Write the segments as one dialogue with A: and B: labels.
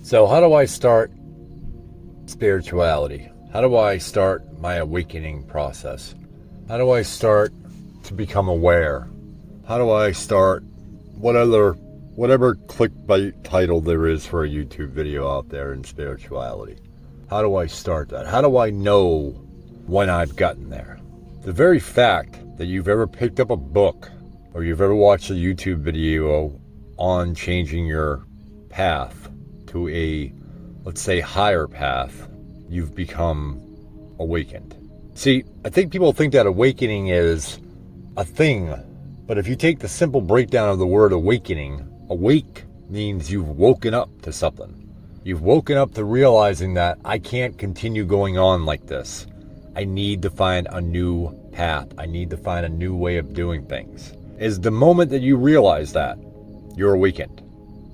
A: So how do I start spirituality? How do I start my awakening process? How do I start to become aware? How do I start whatever clickbait title there is for a YouTube video out there in spirituality? How do I start that? How do I know when I've gotten there? The very fact that you've ever picked up a book or you've ever watched a YouTube video on changing your path to a, let's say, higher path, you've become awakened. See, I think people think that awakening is a thing, but if you take the simple breakdown of the word awakening, awake means you've woken up to something. You've woken up to realizing that I can't continue going on like this. I need to find a new path. I need to find a new way of doing things. Is the moment that you realize that, you're awakened.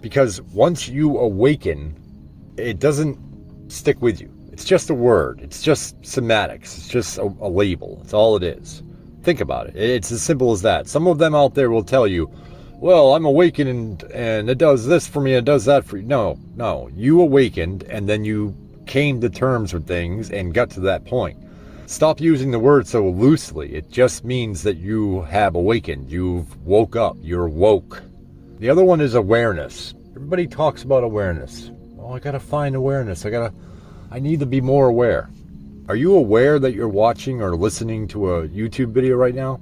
A: Because once you awaken, it doesn't stick with you. It's just a word. It's just semantics. It's just a label. It's all it is. Think about it. It's as simple as that. Some of them out there will tell you, well, I'm awakened and it does this for me, it does that for you. No. You awakened and then you came to terms with things and got to that point. Stop using the word so loosely. It just means that you have awakened. You've woke up. You're woke. The other one is awareness. Everybody talks about awareness. Oh, I gotta find awareness. I need to be more aware. Are you aware that you're watching or listening to a YouTube video right now?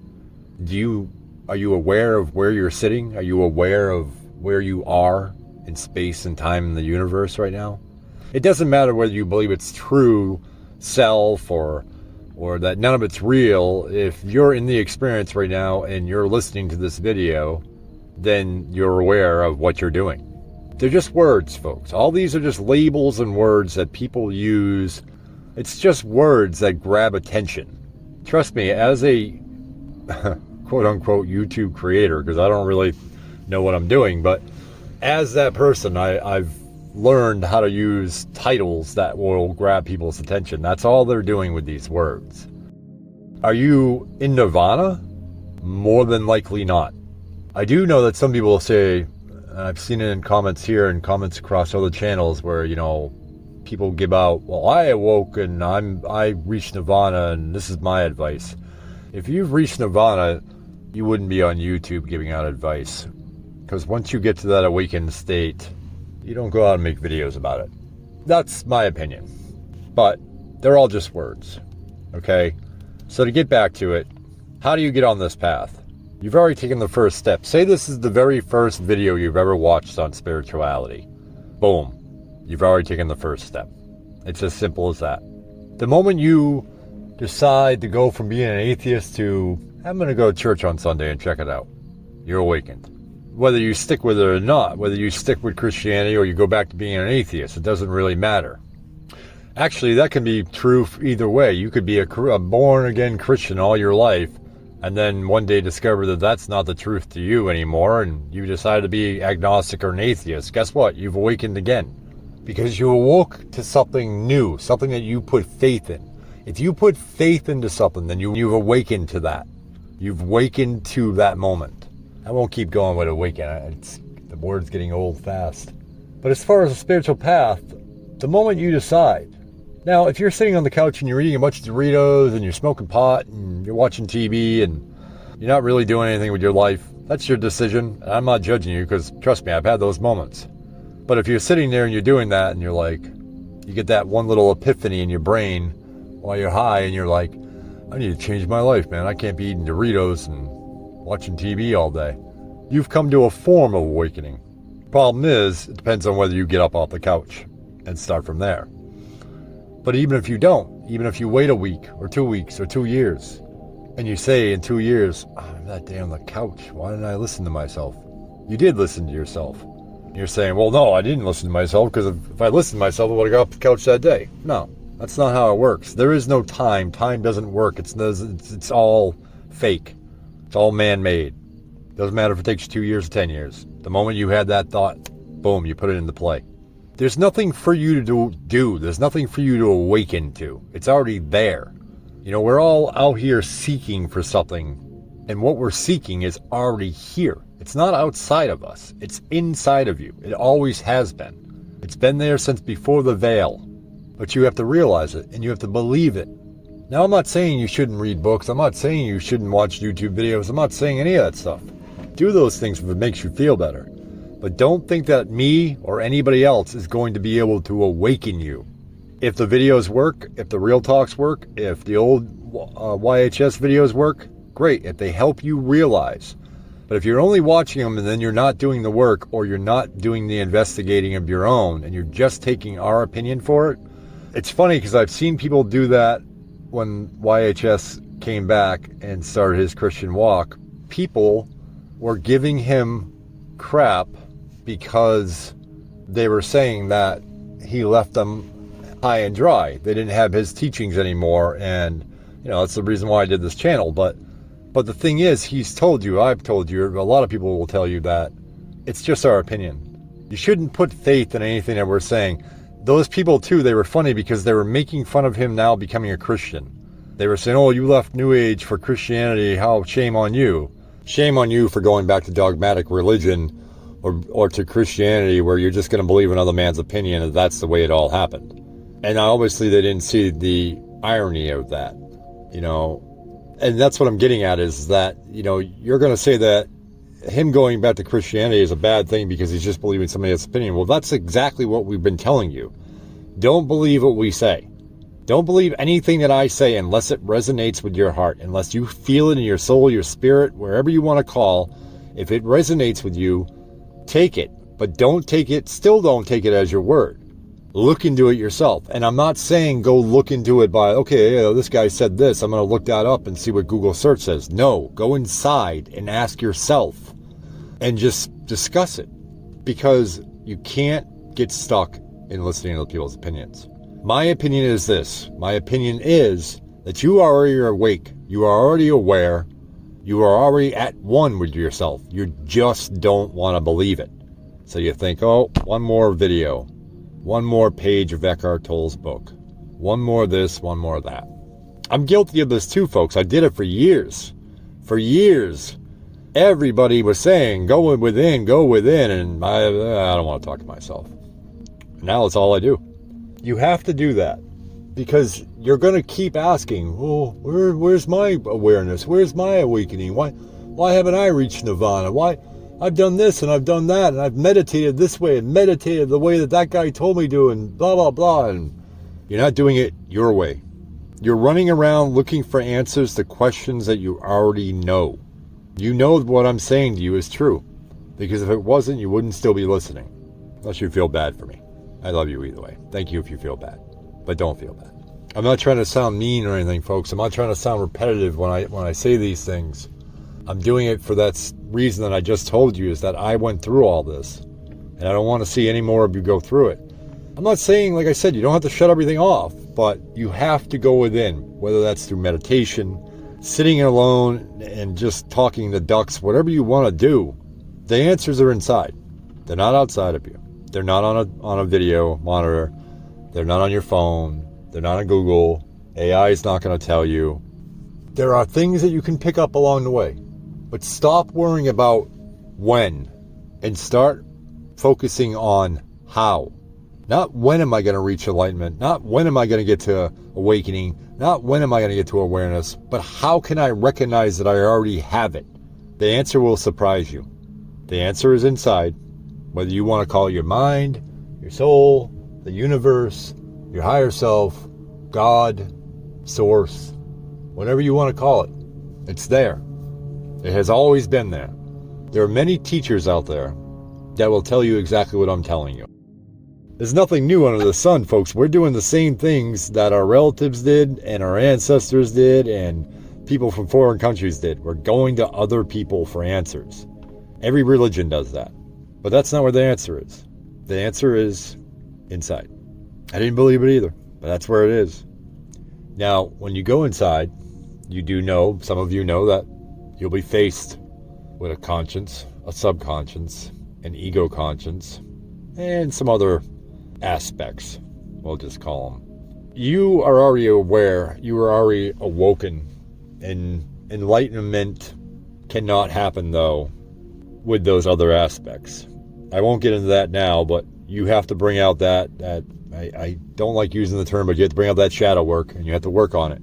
A: Are you aware of where you're sitting? Are you aware of where you are in space and time in the universe right now? It doesn't matter whether you believe it's true self or that none of it's real. If you're in the experience right now and you're listening to this video, then you're aware of what you're doing. They're just words, folks. All these are just labels and words that people use. It's just words that grab attention. Trust me, as a quote-unquote YouTube creator, because I don't really know what I'm doing, but as that person, I've learned how to use titles that will grab people's attention. That's all they're doing with these words. Are you in nirvana? More than likely not. I do know that some people will say, I've seen it in comments here and comments across other channels where, people give out, well, I awoke and I reached nirvana and this is my advice. If you've reached nirvana, you wouldn't be on YouTube giving out advice. Because once you get to that awakened state, you don't go out and make videos about it. That's my opinion. But they're all just words. Okay? So to get back to it, how do you get on this path? You've already taken the first step. Say this is the very first video you've ever watched on spirituality. Boom. You've already taken the first step. It's as simple as that. The moment you decide to go from being an atheist to, I'm going to go to church on Sunday and check it out, you're awakened. Whether you stick with it or not, whether you stick with Christianity or you go back to being an atheist, it doesn't really matter. Actually, that can be true either way. You could be a born-again Christian all your life, and then one day discover that that's not the truth to you anymore, and you decide to be agnostic or an atheist. Guess what? You've awakened again. Because you awoke to something new, something that you put faith in. If you put faith into something, then you've awakened to that. You've awakened to that moment. I won't keep going with awaken. The word's getting old fast. But as far as a spiritual path, the moment you decide. Now, if you're sitting on the couch and you're eating a bunch of Doritos and you're smoking pot and you're watching TV and you're not really doing anything with your life, that's your decision. And I'm not judging you because, trust me, I've had those moments. But if you're sitting there and you're doing that and you're like, you get that one little epiphany in your brain while you're high and you're like, I need to change my life, man. I can't be eating Doritos and watching TV all day. You've come to a form of awakening. Problem is, it depends on whether you get up off the couch and start from there. But even if you don't, even if you wait a week or 2 weeks or 2 years, and you say in 2 years, I'm that day on the couch, why didn't I listen to myself? You did listen to yourself. You're saying, well, no, I didn't listen to myself because if I listened to myself, I would have got off the couch that day. No, that's not how it works. There is no time. Time doesn't work. It's all fake. It's all man-made. Doesn't matter if it takes you 2 years or 10 years. The moment you had that thought, boom, you put it into play. There's nothing for you to do. There's nothing for you to awaken to. It's already there. We're all out here seeking for something, and what we're seeking is already here. It's not outside of us. It's inside of you. It always has been. It's been there since before the veil. But you have to realize it, and you have to believe it. Now, I'm not saying you shouldn't read books. I'm not saying you shouldn't watch YouTube videos. I'm not saying any of that stuff. Do those things if it makes you feel better. But don't think that me or anybody else is going to be able to awaken you. If the videos work, if the real talks work, if the old YHS videos work, great. If they help you realize. But if you're only watching them and then you're not doing the work, or you're not doing the investigating of your own, and you're just taking our opinion for it, it's funny because I've seen people do that when YHS came back and started his Christian walk. People were giving him crap because they were saying that he left them high and dry. They didn't have his teachings anymore, and that's the reason why I did this channel. But the thing is, he's told you, I've told you, a lot of people will tell you that it's just our opinion. You shouldn't put faith in anything that we're saying. Those people too, they were funny because they were making fun of him now becoming a Christian. They were saying, oh, you left New Age for Christianity, how shame on you. Shame on you for going back to dogmatic religion or to Christianity, where you're just going to believe another man's opinion, and that's the way it all happened. And obviously they didn't see the irony of that, And that's what I'm getting at, is that, you're going to say that him going back to Christianity is a bad thing because he's just believing somebody else's opinion. Well, that's exactly what we've been telling you. Don't believe what we say. Don't believe anything that I say unless it resonates with your heart, unless you feel it in your soul, your spirit, wherever you want to call. If it resonates with you, take it. But don't take it as your word. Look into it yourself. And I'm not saying go look into it by, okay, this guy said this, I'm going to look that up and see what Google search says. No, go inside and ask yourself and just discuss it, because you can't get stuck in listening to people's opinions. My opinion is this. My opinion is that you are already awake. You are already aware. You are already at one with yourself. You just don't want to believe it. So you think, oh, one more video. One more page of Eckhart Tolle's book. One more this, one more that. I'm guilty of this too, folks. I did it for years. For years. Everybody was saying, go within, and I don't want to talk to myself. Now it's all I do. You have to do that, because you're going to keep asking, oh, where's my awareness? Where's my awakening? Why haven't I reached nirvana? Why? I've done this and I've done that, and I've meditated this way and meditated the way that guy told me to, and blah, blah, blah. And you're not doing it your way. You're running around looking for answers to questions that you already know. You know what I'm saying to you is true, because if it wasn't, you wouldn't still be listening. Unless you feel bad for me. I love you either way. Thank you if you feel bad, but don't feel bad. I'm not trying to sound mean or anything, folks. I'm not trying to sound repetitive when I say these things. I'm doing it for that reason that I just told you, is that I went through all this, and I don't want to see any more of you go through it. I'm not saying, like I said, you don't have to shut everything off, but you have to go within, whether that's through meditation, sitting alone and just talking to ducks, whatever you want to do. The answers are inside. They're not outside of you. They're not on a video monitor. They're not on your phone. They're not on Google. AI is not going to tell you. There are things that you can pick up along the way. But stop worrying about when and start focusing on how. Not when am I going to reach enlightenment, not when am I going to get to awakening, not when am I going to get to awareness, but how can I recognize that I already have it? The answer will surprise you. The answer is inside, whether you want to call it your mind, your soul, the universe, your higher self, God, source, whatever you want to call it. It's there. It has always been there. There are many teachers out there that will tell you exactly what I'm telling you. There's nothing new under the sun, folks. We're doing the same things that our relatives did and our ancestors did and people from foreign countries did. We're going to other people for answers. Every religion does that. But that's not where the answer is. The answer is inside. I didn't believe it either, but that's where it is. Now, when you go inside, you do know, some of you know, that you'll be faced with a conscience, a subconscious, an ego conscience, and some other aspects, we'll just call them. You are already aware, you are already awoken, and enlightenment cannot happen, though, with those other aspects. I won't get into that now, but you have to bring out that I don't like using the term, but you have to bring out that shadow work, and you have to work on it.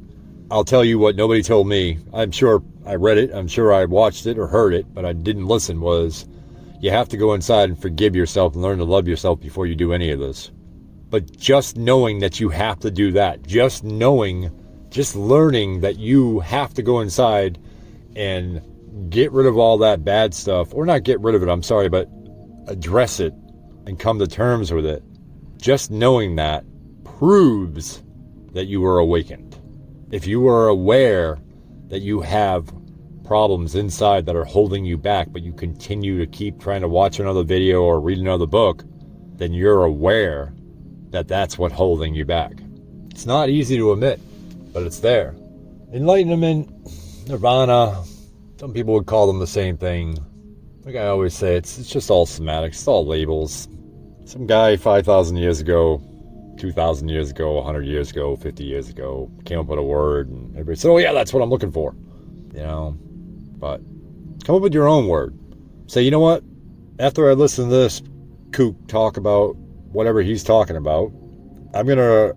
A: I'll tell you what nobody told me. I'm sure I read it, I'm sure I watched it or heard it, but I didn't listen, was you have to go inside and forgive yourself and learn to love yourself before you do any of this. But just knowing that you have to do that, just learning that you have to go inside and get rid of all that bad stuff, or not get rid of it, I'm sorry, but address it and come to terms with it. Just knowing that proves that you are awakened. If you are aware that you have problems inside that are holding you back, but you continue to keep trying to watch another video or read another book, then you're aware that that's what's holding you back. It's not easy to admit, but it's there. Enlightenment, nirvana, some people would call them the same thing. Like I always say, it's just all semantics, it's all labels. Some guy 5,000 years ago, 2,000 years ago, 100 years ago, 50 years ago, came up with a word, and everybody said, oh yeah, that's what I'm looking for. But come up with your own word. Say, you know what? After I listen to this kook talk about whatever he's talking about, I'm going to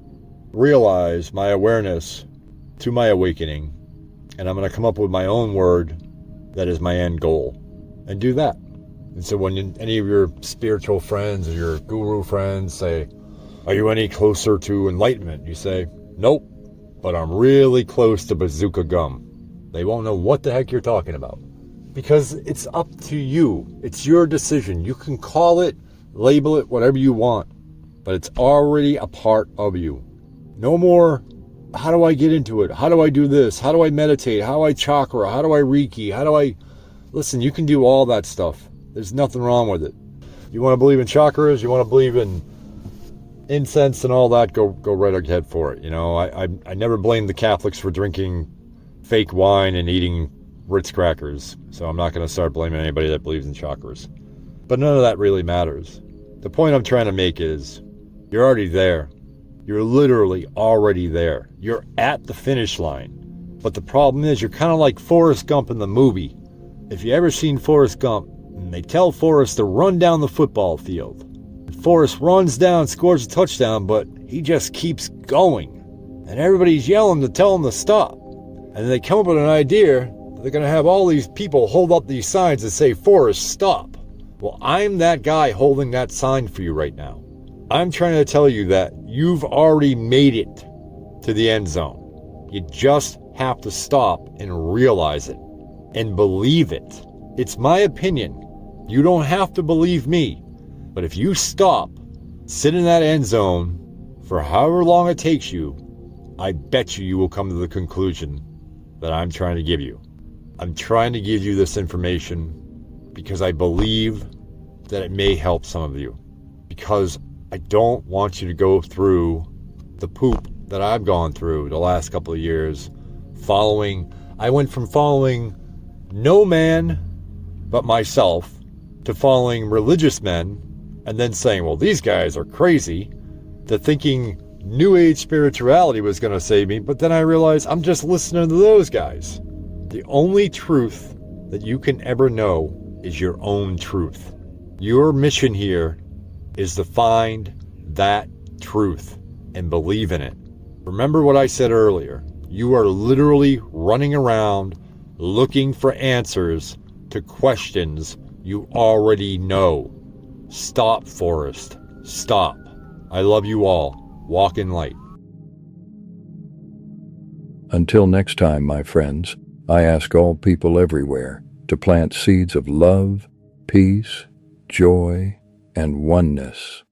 A: realize my awareness to my awakening, and I'm going to come up with my own word that is my end goal, and do that. And so when any of your spiritual friends or your guru friends say, are you any closer to enlightenment? You say, nope, but I'm really close to bazooka gum. They won't know what the heck you're talking about, because it's up to you. It's your decision. You can call it, label it, whatever you want, but it's already a part of you. No more, how do I get into it? How do I do this? How do I meditate? How do I chakra? How do I Reiki? Listen, you can do all that stuff. There's nothing wrong with it. You want to believe in chakras? You want to believe in incense and all that? Go right ahead for it. I never blame the Catholics for drinking fake wine and eating Ritz crackers. So I'm not going to start blaming anybody that believes in chakras. But none of that really matters. The point I'm trying to make is you're already there. You're literally already there. You're at the finish line. But the problem is you're kind of like Forrest Gump in the movie. If you ever seen Forrest Gump, and they tell Forrest to run down the football field. And Forrest runs down, scores a touchdown, but he just keeps going. And everybody's yelling to tell him to stop. And they come up with an idea that they're going to have all these people hold up these signs that say, Forrest, stop. Well, I'm that guy holding that sign for you right now. I'm trying to tell you that you've already made it to the end zone. You just have to stop and realize it and believe it. It's my opinion. You don't have to believe me. But if you stop, sit in that end zone for however long it takes you, I bet you will come to the conclusion that I'm trying to give you. I'm trying to give you this information because I believe that it may help some of you. Because I don't want you to go through the poop that I've gone through the last couple of years. I went from following no man but myself to following religious men and then saying, well, these guys are crazy, to thinking New Age spirituality was going to save me, but then I realized I'm just listening to those guys. The only truth that you can ever know is your own truth. Your mission here is to find that truth and believe in it. Remember what I said earlier. You are literally running around looking for answers to questions you already know. Stop, Forrest. Stop. I love you all. Walk in light.
B: Until next time, my friends, I ask all people everywhere to plant seeds of love, peace, joy, and oneness.